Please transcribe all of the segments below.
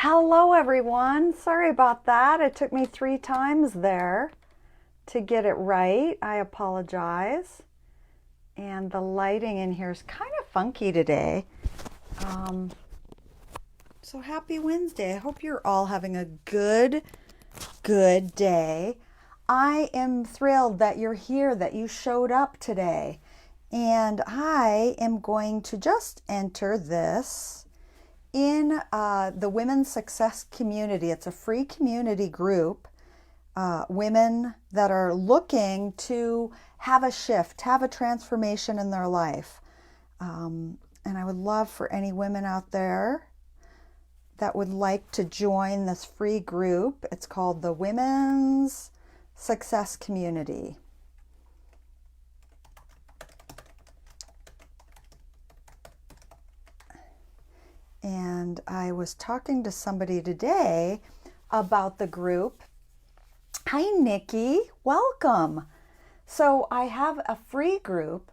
Hello, everyone. Sorry about that. It took me 3 times there to get it right. I apologize. And the lighting in here is kind of funky today. Um, so happy Wednesday. I hope you're all having a good day. I am thrilled that you're here, that you showed up today. And I am going to just enter this in the Women's Success Community. It's a free community group, women that are looking to have a shift, have a transformation in their life. And I would love for any women out there that would like to join this free group. It's called the Women's Success Community. And I was talking to somebody today about the group. Hi, Nikki. Welcome. So I have a free group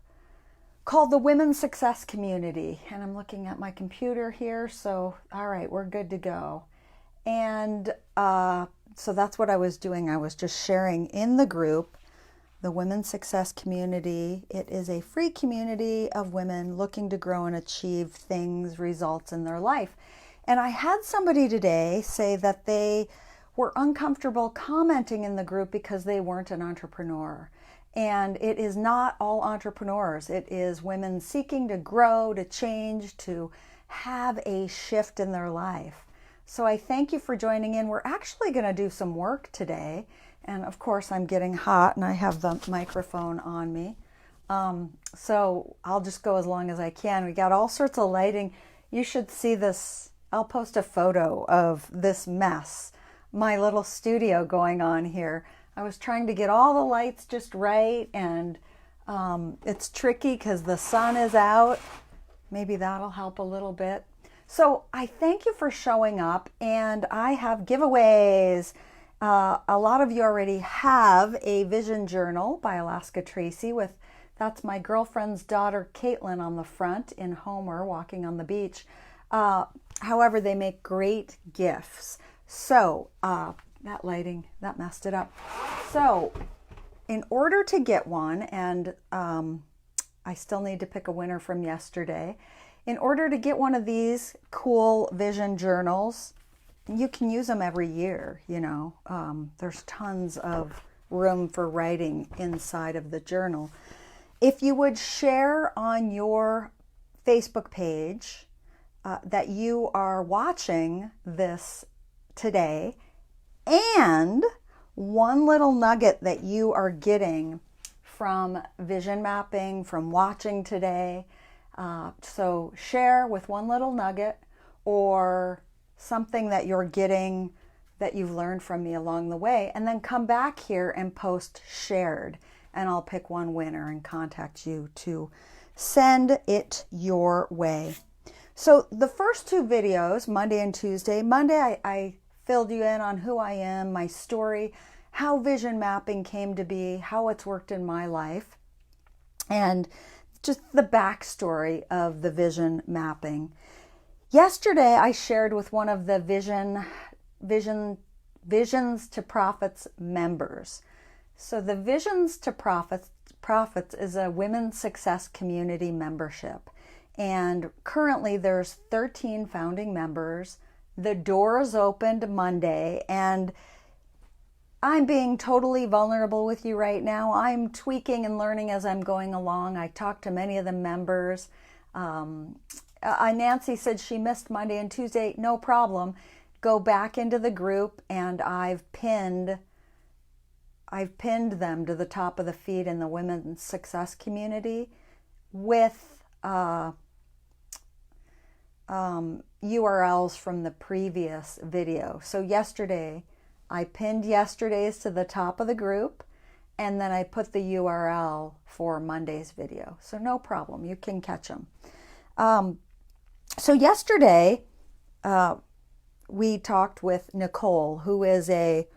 called the Women's Success Community. And I'm looking at my computer here. So, all right, we're good to go. And so that's what I was doing. I was just sharing in the group, the Women's Success Community. It is a free community of women looking to grow and achieve things, results in their life. And I had somebody today say that they were uncomfortable commenting in the group because they weren't an entrepreneur. And it is not all entrepreneurs. It is women seeking to grow, to change, to have a shift in their life. So I thank you for joining in. We're actually going to do some work today. And of course, I'm getting hot and I have the microphone on me. So I'll just go as long as I can. We got all sorts of lighting. You should see this. I'll post a photo of this mess, my little studio going on here. I was trying to get all the lights just right, and it's tricky because the sun is out. Maybe that'll help a little bit. So I thank you for showing up, and I have giveaways. A lot of you already have a vision journal by Alaska Tracy that's my girlfriend's daughter Caitlin on the front in Homer walking on the beach. However, they make great gifts. So that lighting, that messed it up. So in order to get one, and I still need to pick a winner from yesterday, in order to get one of these cool vision journals, you can use them every year, there's tons of room for writing inside of the journal. If you would share on your Facebook page that you are watching this today, and one little nugget that you are getting from vision mapping, from watching today. So share with one little nugget or something that you're getting that you've learned from me along the way, and then come back here and post shared, and I'll pick one winner and contact you to send it your way. So the first two videos, Monday and Tuesday, Monday I filled you in on who I am, my story, how vision mapping came to be, how it's worked in my life, and just the backstory of the vision mapping. Yesterday, I shared with one of the Visions to Profits members. So the Visions to Profits is a women's success community membership. And currently there's 13 founding members. The doors opened Monday, and I'm being totally vulnerable with you right now. I'm tweaking and learning as I'm going along. I talked to many of the members. Nancy said she missed Monday and Tuesday. No problem. Go back into the group, and I've pinned them to the top of the feed in the Women's Success Community with URLs from the previous video. So yesterday, I pinned yesterday's to the top of the group, and then I put the URL for Monday's video. So no problem. You can catch them. So yesterday, we talked with Nicole, who is a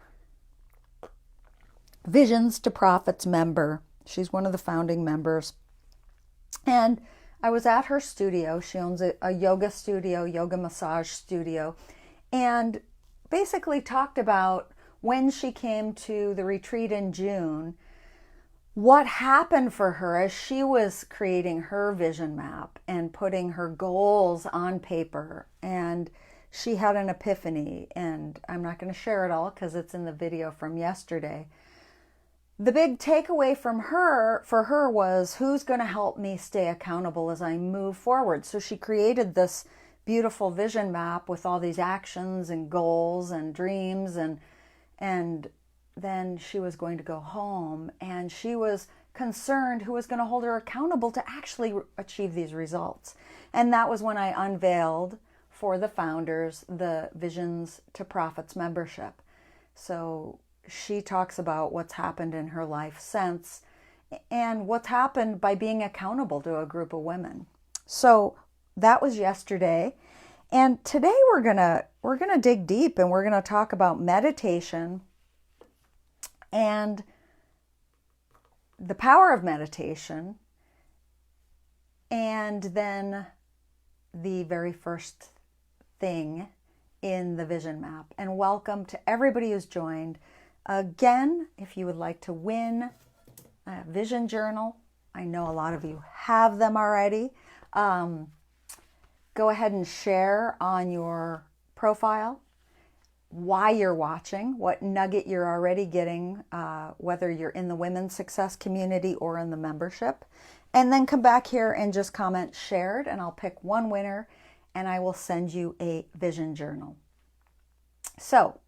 Visions to Profits member. She's one of the founding members. And I was at her studio. She owns a yoga studio, yoga massage studio. and basically talked about when she came to the retreat in June, what happened for her as she was creating her vision map and putting her goals on paper. And she had an epiphany, and I'm not going to share it all because it's in the video from yesterday. The big takeaway from her, for her, was who's going to help me stay accountable as I move forward. So she created this beautiful vision map with all these actions and goals and dreams, and then she was going to go home, and she was concerned who was going to hold her accountable to actually achieve these results. And that was when I unveiled for the founders the Visions to Profits membership. So she talks about what's happened in her life since, and what's happened by being accountable to a group of women. So that was yesterday, and today we're gonna dig deep, and we're gonna talk about meditation and the power of meditation, and then the very first thing in the vision map. And welcome to everybody who's joined. Again, if you would like to win a vision journal, I know a lot of you have them already. Go ahead and share on your profile why you're watching, what nugget you're already getting, whether you're in the Women's Success community or in the membership. And then come back here and just comment shared, and I'll pick one winner and I will send you a vision journal. So,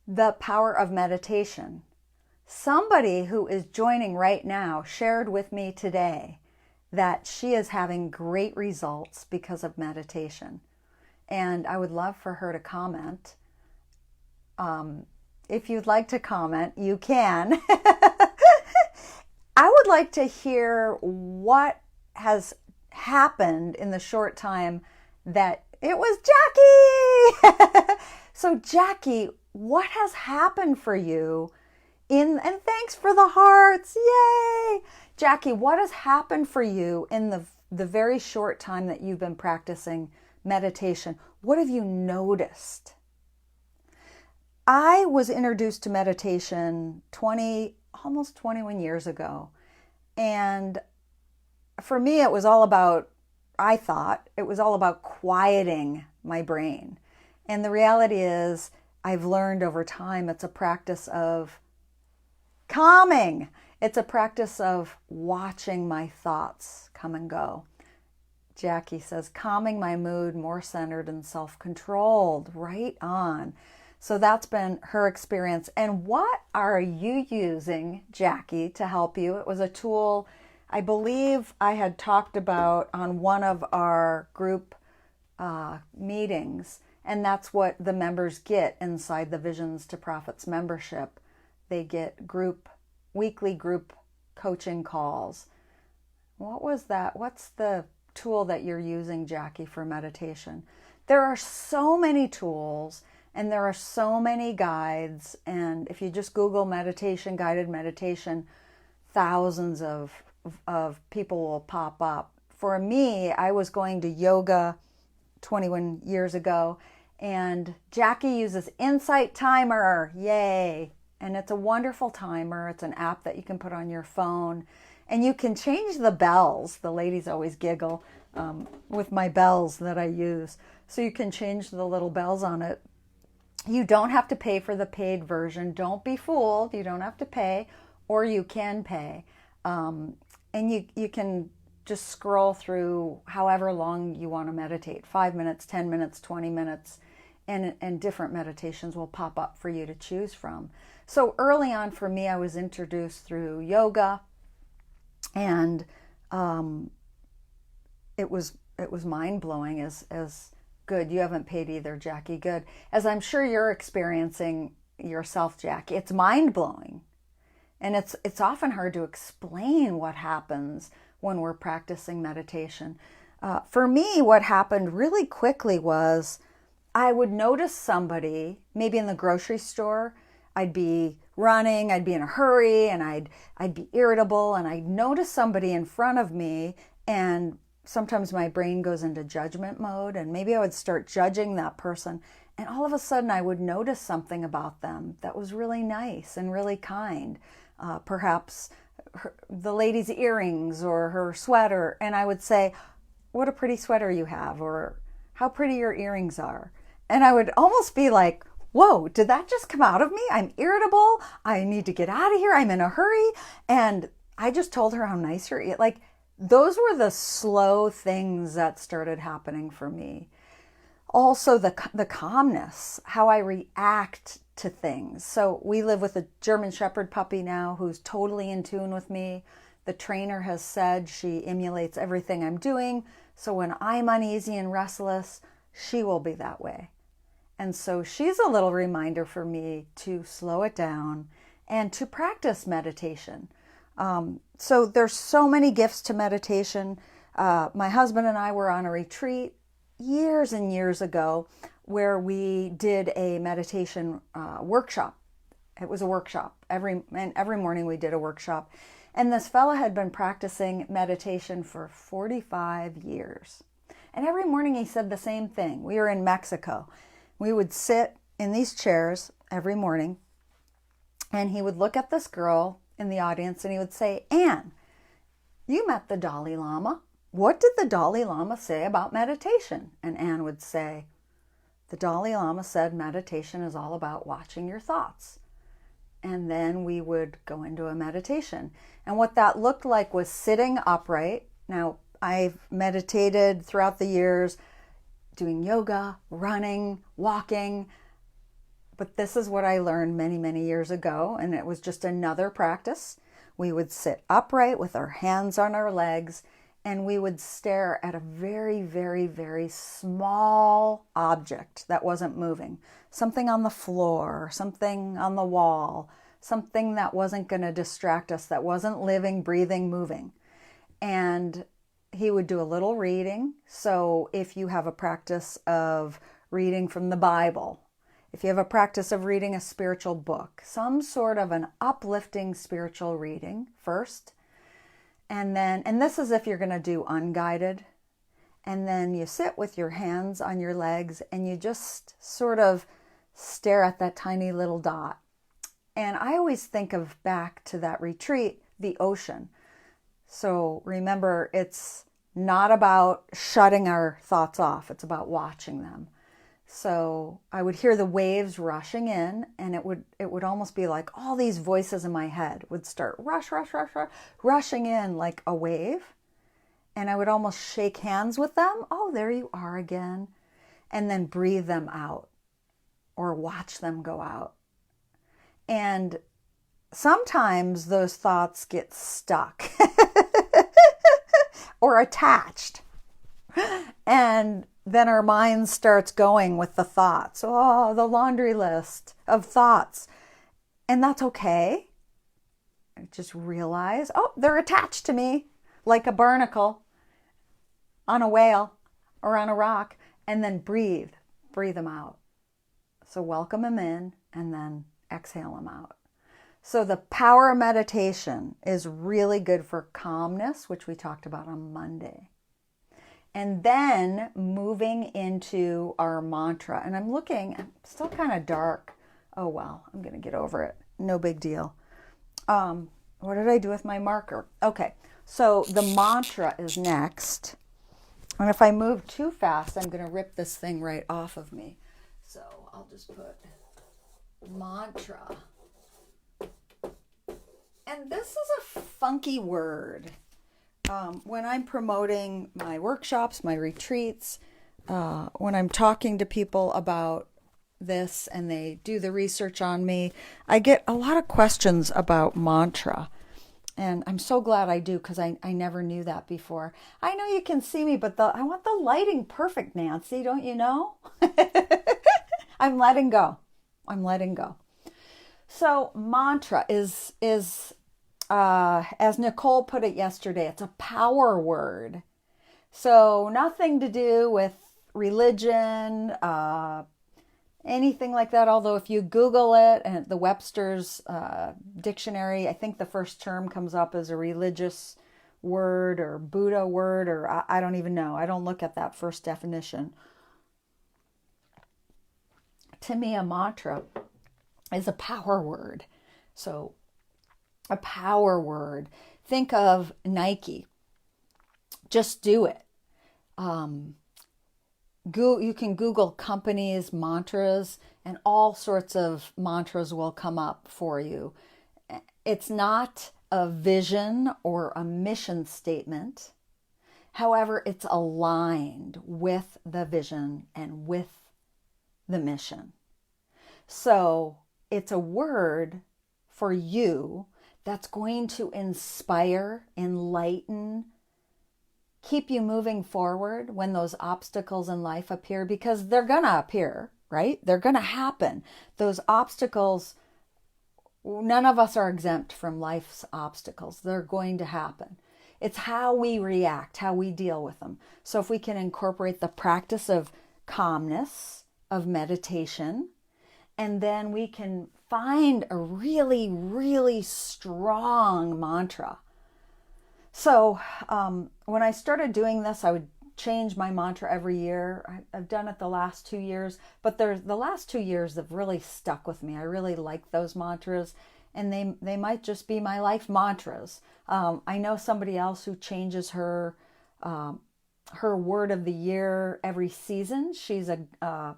the power of meditation. Somebody who is joining right now shared with me today that she is having great results because of meditation. And I would love for her to comment. If you'd like to comment, you can. I would like to hear what has happened in the short time that it was Jackie. So Jackie, what has happened for you and thanks for the hearts. Yay! Jackie, what has happened for you in the very short time that you've been practicing meditation? What have you noticed? I was introduced to meditation almost 21 years ago. And for me, it was all about, I thought, it was all about quieting my brain. And the reality is, I've learned over time, it's a practice of calming. It's a practice of watching my thoughts come and go. Jackie says, calming my mood, more centered and self-controlled. Right on. So that's been her experience. And what are you using, Jackie, to help you? It was a tool I believe I had talked about on one of our group meetings. And that's what the members get inside the Visions to Profits membership. They get weekly group coaching calls. What was that? What's the tool that you're using, Jackie, for meditation? There are so many tools and there are so many guides. And if you just Google meditation, guided meditation, thousands of people will pop up. For me, I was going to yoga 21 years ago, and Jackie uses Insight Timer. Yay! And it's a wonderful timer. It's an app that you can put on your phone, and you can change the bells. The ladies always giggle with my bells that I use. So you can change the little bells on it. You don't have to pay for the paid version. Don't be fooled. You don't have to pay, or you can pay. And you can just scroll through however long you want to meditate, 5 minutes, 10 minutes, 20 minutes, and different meditations will pop up for you to choose from. So early on for me, I was introduced through yoga, and it was mind-blowing as good. You haven't paid either, Jackie. Good. As I'm sure you're experiencing yourself, Jackie. It's mind-blowing. And it's often hard to explain what happens when we're practicing meditation. For me, what happened really quickly was I would notice somebody, maybe in the grocery store. I'd be running, I'd be in a hurry, and I'd be irritable, and I'd notice somebody in front of me, and sometimes my brain goes into judgment mode, and maybe I would start judging that person. And all of a sudden, I would notice something about them that was really nice and really kind. Perhaps the lady's earrings or her sweater. And I would say, "What a pretty sweater you have," or "How pretty your earrings are." And I would almost be like, whoa, did that just come out of me? I'm irritable. I need to get out of here. I'm in a hurry. And I just told her how nice her ears. Like, those were the slow things that started happening for me. Also, the calmness, how I react to things. So we live with a German Shepherd puppy now who's totally in tune with me. The trainer has said she emulates everything I'm doing. So when I'm uneasy and restless, she will be that way. And so she's a little reminder for me to slow it down and to practice meditation. So there's so many gifts to meditation. My husband and I were on a retreat years and years ago where we did a meditation workshop. It was a workshop. Every morning we did a workshop. And this fella had been practicing meditation for 45 years. And every morning he said the same thing. We were in Mexico. We would sit in these chairs every morning, and he would look at this girl in the audience and he would say, "Anne, you met the Dalai Lama. What did the Dalai Lama say about meditation?" And Anne would say, "The Dalai Lama said meditation is all about watching your thoughts." And then we would go into a meditation. And what that looked like was sitting upright. Now, I've meditated throughout the years, doing yoga, running, walking. But this is what I learned many, many years ago, and it was just another practice. We would sit upright with our hands on our legs, and we would stare at a very, very, very small object that wasn't moving. Something on the floor, something on the wall, something that wasn't going to distract us, that wasn't living, breathing, moving. And he would do a little reading. So if you have a practice of reading from the Bible, if you have a practice of reading a spiritual book, some sort of an uplifting spiritual reading first, and this is if you're going to do unguided, and then you sit with your hands on your legs and you just sort of stare at that tiny little dot. And I always think of back to that retreat, the ocean. So remember, it's not about shutting our thoughts off. It's about watching them. So I would hear the waves rushing in, and it would almost be like all these voices in my head would start rushing in like a wave. And I would almost shake hands with them. "Oh, there you are again." And then breathe them out or watch them go out. And sometimes those thoughts get stuck or attached. And then our mind starts going with the thoughts. Oh, the laundry list of thoughts. And that's okay. Just realize, oh, they're attached to me like a barnacle on a whale or on a rock. And then breathe them out. So welcome them in and then exhale them out. So the power of meditation is really good for calmness, which we talked about on Monday. And then moving into our mantra. And I'm still kind of dark. Oh, well, I'm going to get over it. No big deal. What did I do with my marker? Okay, so the mantra is next. And if I move too fast, I'm going to rip this thing right off of me. So I'll just put mantra. And this is a funky word. When I'm promoting my workshops, my retreats, when I'm talking to people about this and they do the research on me, I get a lot of questions about mantra. And I'm so glad I do, because I never knew that before. I know you can see me, but I want the lighting perfect, Nancy, don't you know? I'm letting go. So mantra is as Nicole put it yesterday, it's a power word. So nothing to do with religion, anything like that. Although if you Google it, and the Webster's dictionary, I think the first term comes up as a religious word or Buddha word, or I don't even know. I don't look at that first definition. To me, a mantra is a power word. So a power word. Think of Nike. Just do it. You can Google companies, mantras, and all sorts of mantras will come up for you. It's not a vision or a mission statement. However, it's aligned with the vision and with the mission. So it's a word for you that's going to inspire, enlighten, keep you moving forward when those obstacles in life appear, because they're going to appear, right? They're going to happen. Those obstacles, none of us are exempt from life's obstacles. They're going to happen. It's how we react, how we deal with them. So if we can incorporate the practice of calmness, of meditation, and then we can find a really, really strong mantra. So when I started doing this, I would change my mantra every year. I've done it the last 2 years, but the last 2 years have really stuck with me. I really like those mantras, and they might just be my life mantras. I know somebody else who changes her word of the year every season. She's a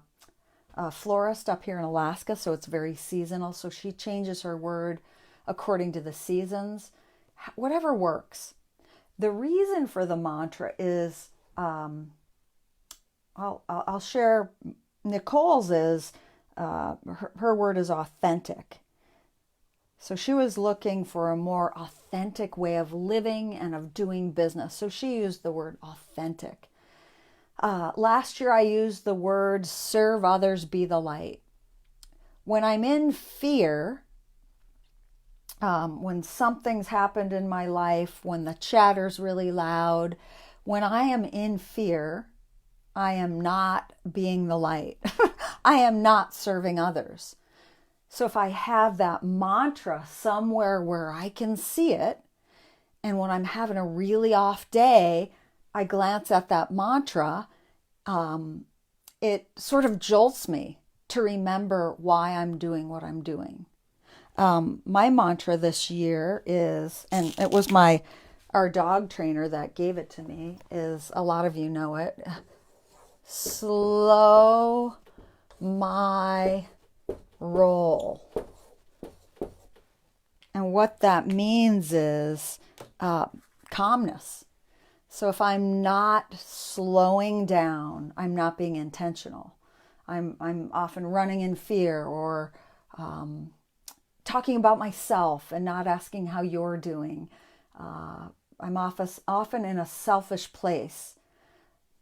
florist up here in Alaska, so it's very seasonal. So she changes her word according to the seasons, whatever works. The reason for the mantra is, I'll share Nicole's is, her word is authentic. So she was looking for a more authentic way of living and of doing business. So she used the word authentic. Last year I used the word serve others, be the light. When I'm in fear, when something's happened in my life, when the chatter's really loud, when I am in fear, I am not being the light. I am not serving others. So if I have that mantra somewhere where I can see it, and when I'm having a really off day, I glance at that mantra, it sort of jolts me to remember why I'm doing what I'm doing. My mantra this year is, and it was our dog trainer that gave it to me, is, a lot of you know it, slow my roll. And what that means is calmness. So if I'm not slowing down, I'm not being intentional. I'm often running in fear, or talking about myself and not asking how you're doing. I'm often in a selfish place.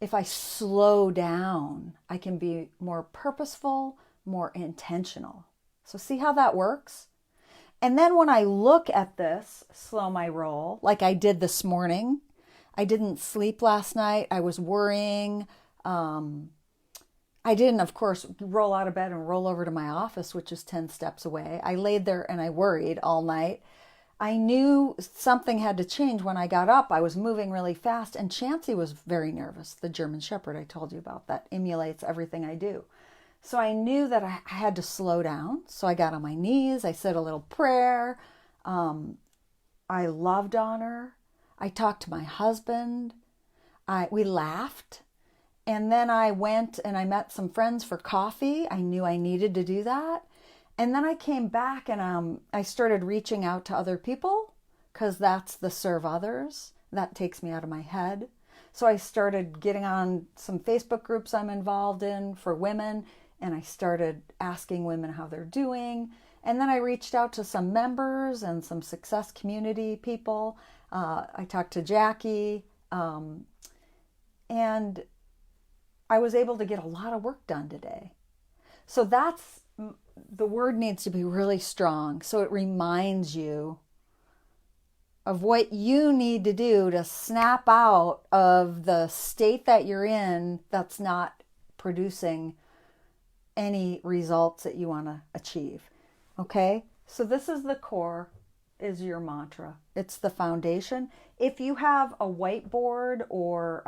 If I slow down, I can be more purposeful, more intentional. So see how that works? And then when I look at this, slow my roll, like I did this morning, I didn't sleep last night. I was worrying. I didn't, of course, roll out of bed and roll over to my office, which is 10 steps away. I laid there and I worried all night. I knew something had to change when I got up. I was moving really fast, and Chansey was very nervous, the German Shepherd I told you about that emulates everything I do. So I knew that I had to slow down. So I got on my knees. I said a little prayer. I loved on her. I talked to my husband. We laughed. And then I went and I met some friends for coffee. I knew I needed to do that. And then I came back and I started reaching out to other people, because that's the serve others. That takes me out of my head. So I started getting on some Facebook groups I'm involved in for women, and I started asking women how they're doing. And then I reached out to some members and some success community people. I talked to Jackie, and I was able to get a lot of work done today. So the word needs to be really strong, so it reminds you of what you need to do to snap out of the state that you're in that's not producing any results that you want to achieve. Okay? So this is the core. is your mantra. It's the foundation. If you have a whiteboard or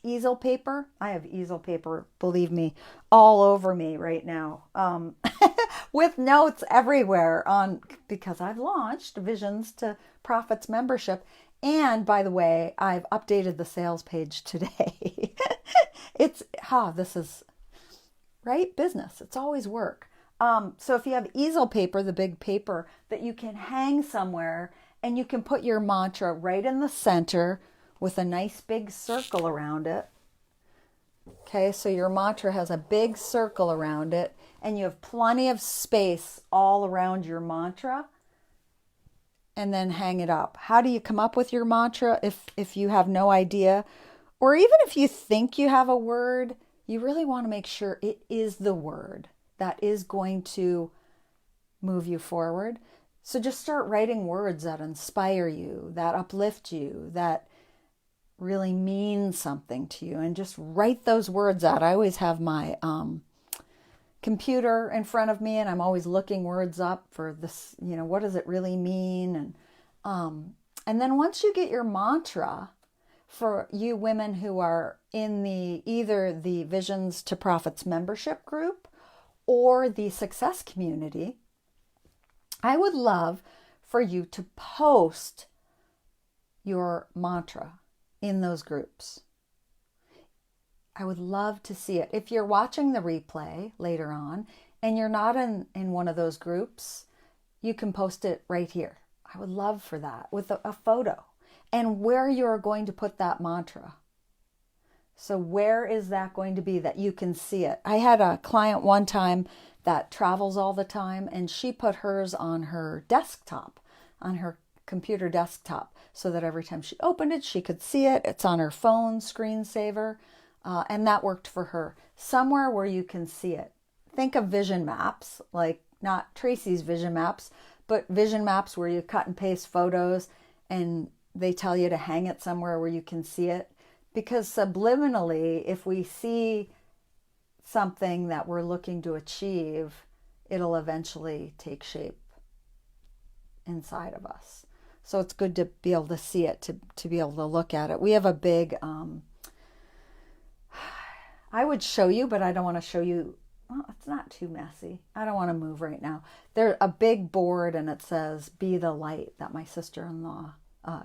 easel paper, I have easel paper, believe me, all over me right now, with notes everywhere on, because I've launched Visions to Profits membership. And by the way, I've updated the sales page today. This is right? Business. It's always work. So if you have easel paper, the big paper that you can hang somewhere, and you can put your mantra right in the center with a nice big circle around it. Okay, so your mantra has a big circle around it, and you have plenty of space all around your mantra, and then hang it up. How do you come up with your mantra if you have no idea? Or even if you think you have a word, you really want to make sure it is the word that is going to move you forward. So just start writing words that inspire you, that uplift you, that really mean something to you, and just write those words out. I always have my computer in front of me, and I'm always looking words up for this, what does it really mean? And then once you get your mantra, for you women who are in either the Visions to Profits membership group or the success community, I would love for you to post your mantra in those groups. I would love to see it. If you're watching the replay later on and you're not in one of those groups, you can post it right here. I would love for that with a photo and where you're going to put that mantra. So where is that going to be that you can see it? I had a client one time that travels all the time, and she put hers on her desktop, on her computer desktop, so that every time she opened it, she could see it. It's on her phone screensaver, and that worked for her. Somewhere where you can see it. Think of vision maps, like not Tracy's vision maps, but vision maps where you cut and paste photos and they tell you to hang it somewhere where you can see it. Because subliminally, if we see something that we're looking to achieve, it'll eventually take shape inside of us. So it's good to be able to see it, to be able to look at it. We have a big, I would show you, but I don't want to show you. Well, it's not too messy. I don't want to move right now. There's a big board, and it says, "Be the light," that my sister-in-law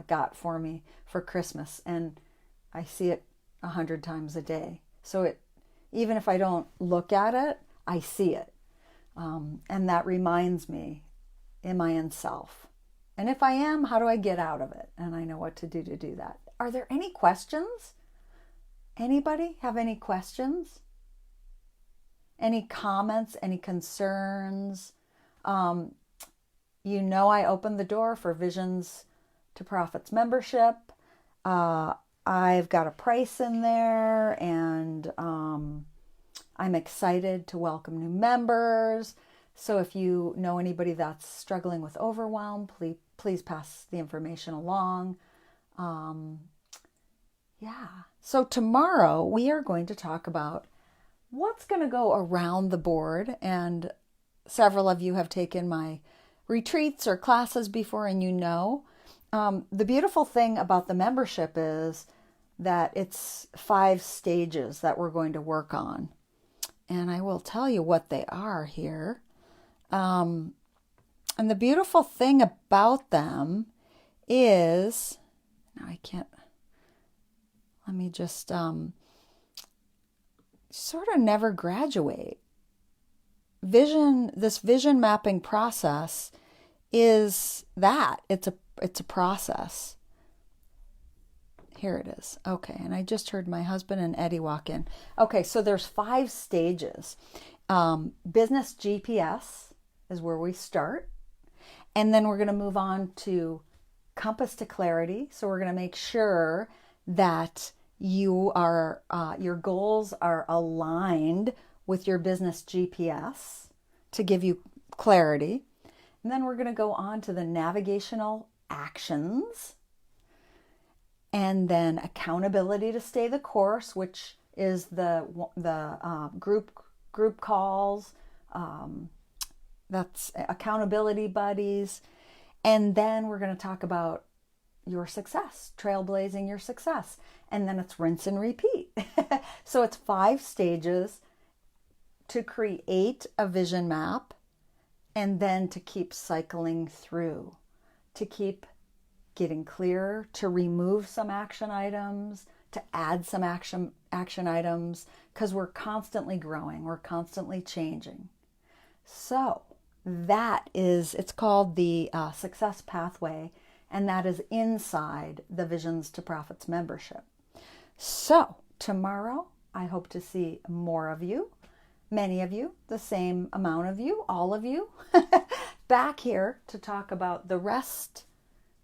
got for me for Christmas. And I see it 100 times a day. So even if I don't look at it, I see it. And that reminds me, am I in self? And if I am, how do I get out of it? And I know what to do that. Are there any questions? Anybody have any questions? Any comments? Any concerns? I opened the door for Visions to Profits membership. I've got a price in there, and I'm excited to welcome new members. So if you know anybody that's struggling with overwhelm, please pass the information along. So tomorrow we are going to talk about what's going to go around the board. And several of you have taken my retreats or classes before, and the beautiful thing about the membership is that it's 5 stages that we're going to work on. And I will tell you what they are here. And the beautiful thing about them is, let me just sort of never graduate. This vision mapping process is that. It's a process. Here it is. Okay, and I just heard my husband and Eddie walk in. Okay, so there's 5 stages. Business GPS is where we start. And then we're going to move on to Compass to Clarity. So we're going to make sure that your goals are aligned with your business GPS to give you clarity. And then we're going to go on to the navigational actions, and then accountability to stay the course, which is the group calls. That's accountability buddies. And then we're going to talk about your success, trailblazing your success. And then it's rinse and repeat. So it's 5 stages to create a vision map, and then to keep cycling through, to keep getting clearer, to remove some action items, to add some action items, because we're constantly growing, we're constantly changing. So that is, it's called the Success Pathway, and that is inside the Visions to Profits membership. So tomorrow, I hope to see more of you, many of you, the same amount of you, all of you, back here to talk about the rest,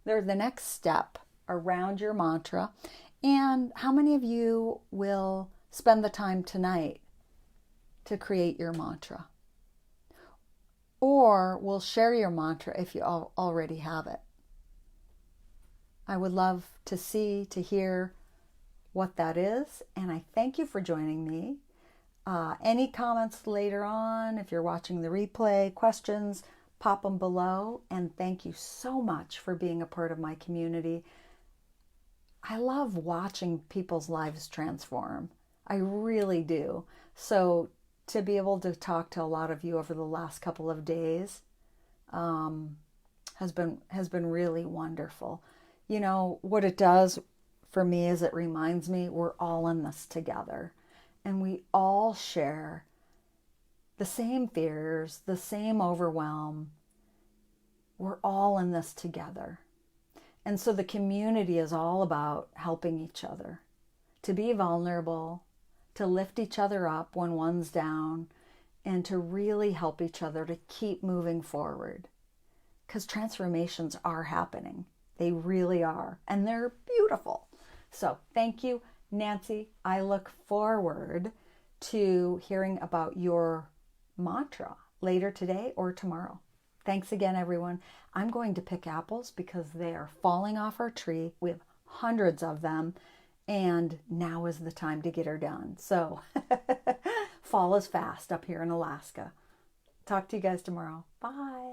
or the next step around your mantra. And how many of you will spend the time tonight to create your mantra? Or will share your mantra if you already have it. I would love to see, to hear what that is. And I thank you for joining me. Any comments later on, if you're watching the replay, questions, pop them below. And thank you so much for being a part of my community. I love watching people's lives transform. I really do. So to be able to talk to a lot of you over the last couple of days has been really wonderful. You know, what it does for me is it reminds me we're all in this together. And we all share the same fears, the same overwhelm. We're all in this together. And so the community is all about helping each other, to be vulnerable, to lift each other up when one's down, and to really help each other to keep moving forward. Because transformations are happening. They really are. And they're beautiful. So thank you, Nancy. I look forward to hearing about your mantra later today or tomorrow. Thanks again, everyone. I'm going to pick apples because they are falling off our tree. We have hundreds of them, and now is the time to get her done. So fall is fast up here in Alaska. Talk to you guys tomorrow. Bye.